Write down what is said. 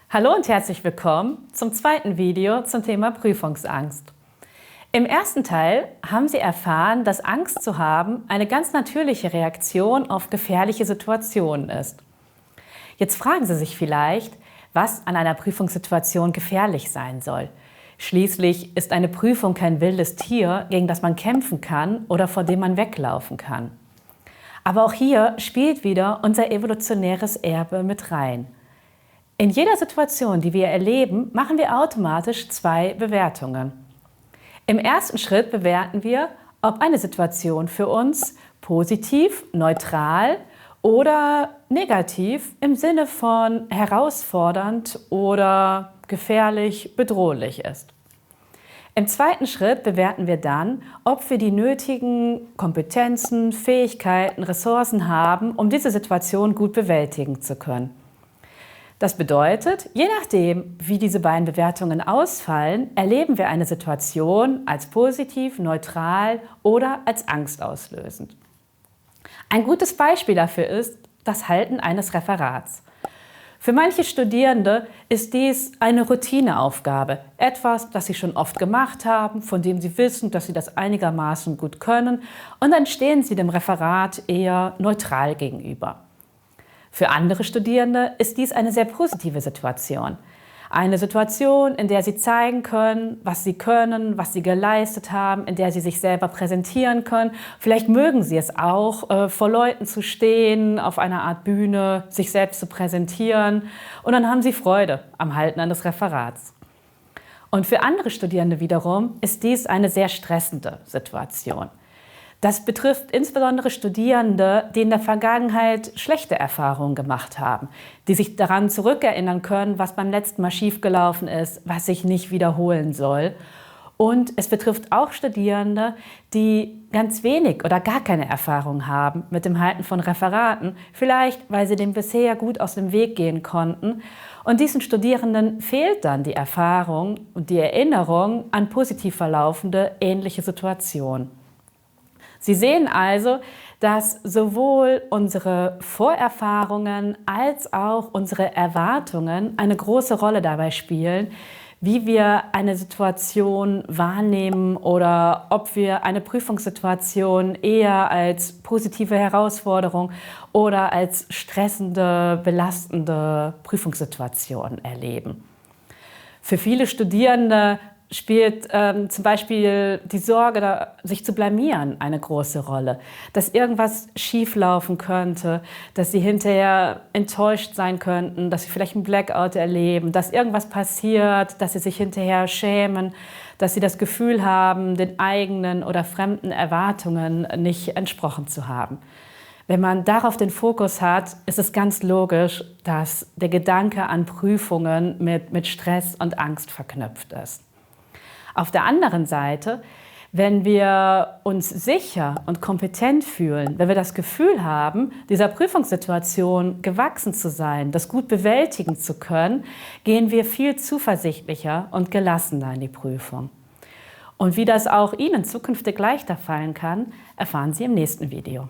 Hallo und herzlich willkommen zum zweiten Video zum Thema Prüfungsangst. Im ersten Teil haben Sie erfahren, dass Angst zu haben eine ganz natürliche Reaktion auf gefährliche Situationen ist. Jetzt fragen Sie sich vielleicht, was an einer Prüfungssituation gefährlich sein soll. Schließlich ist eine Prüfung kein wildes Tier, gegen das man kämpfen kann oder vor dem man weglaufen kann. Aber auch hier spielt wieder unser evolutionäres Erbe mit rein. In jeder Situation, die wir erleben, machen wir automatisch zwei Bewertungen. Im ersten Schritt bewerten wir, ob eine Situation für uns positiv, neutral oder negativ im Sinne von herausfordernd oder gefährlich, bedrohlich ist. Im zweiten Schritt bewerten wir dann, ob wir die nötigen Kompetenzen, Fähigkeiten, Ressourcen haben, um diese Situation gut bewältigen zu können. Das bedeutet, je nachdem, wie diese beiden Bewertungen ausfallen, erleben wir eine Situation als positiv, neutral oder als angstauslösend. Ein gutes Beispiel dafür ist das Halten eines Referats. Für manche Studierende ist dies eine Routineaufgabe, etwas, das sie schon oft gemacht haben, von dem sie wissen, dass sie das einigermaßen gut können, und dann stehen sie dem Referat eher neutral gegenüber. Für andere Studierende ist dies eine sehr positive Situation. Eine Situation, in der sie zeigen können, was sie geleistet haben, in der sie sich selber präsentieren können. Vielleicht mögen sie es auch, vor Leuten zu stehen, auf einer Art Bühne, sich selbst zu präsentieren. Und dann haben sie Freude am Halten eines Referats. Und für andere Studierende wiederum ist dies eine sehr stressende Situation. Das betrifft insbesondere Studierende, die in der Vergangenheit schlechte Erfahrungen gemacht haben, die sich daran zurückerinnern können, was beim letzten Mal schiefgelaufen ist, was sich nicht wiederholen soll. Und es betrifft auch Studierende, die ganz wenig oder gar keine Erfahrung haben mit dem Halten von Referaten, vielleicht weil sie dem bisher gut aus dem Weg gehen konnten. Und diesen Studierenden fehlt dann die Erfahrung und die Erinnerung an positiv verlaufende ähnliche Situationen. Sie sehen also, dass sowohl unsere Vorerfahrungen als auch unsere Erwartungen eine große Rolle dabei spielen, wie wir eine Situation wahrnehmen oder ob wir eine Prüfungssituation eher als positive Herausforderung oder als stressende, belastende Prüfungssituation erleben. Für viele Studierende spielt zum Beispiel die Sorge, sich zu blamieren, eine große Rolle. Dass irgendwas schieflaufen könnte, dass sie hinterher enttäuscht sein könnten, dass sie vielleicht einen Blackout erleben, dass irgendwas passiert, dass sie sich hinterher schämen, dass sie das Gefühl haben, den eigenen oder fremden Erwartungen nicht entsprochen zu haben. Wenn man darauf den Fokus hat, ist es ganz logisch, dass der Gedanke an Prüfungen mit Stress und Angst verknüpft ist. Auf der anderen Seite, wenn wir uns sicher und kompetent fühlen, wenn wir das Gefühl haben, dieser Prüfungssituation gewachsen zu sein, das gut bewältigen zu können, gehen wir viel zuversichtlicher und gelassener in die Prüfung. Und wie das auch Ihnen zukünftig leichter fallen kann, erfahren Sie im nächsten Video.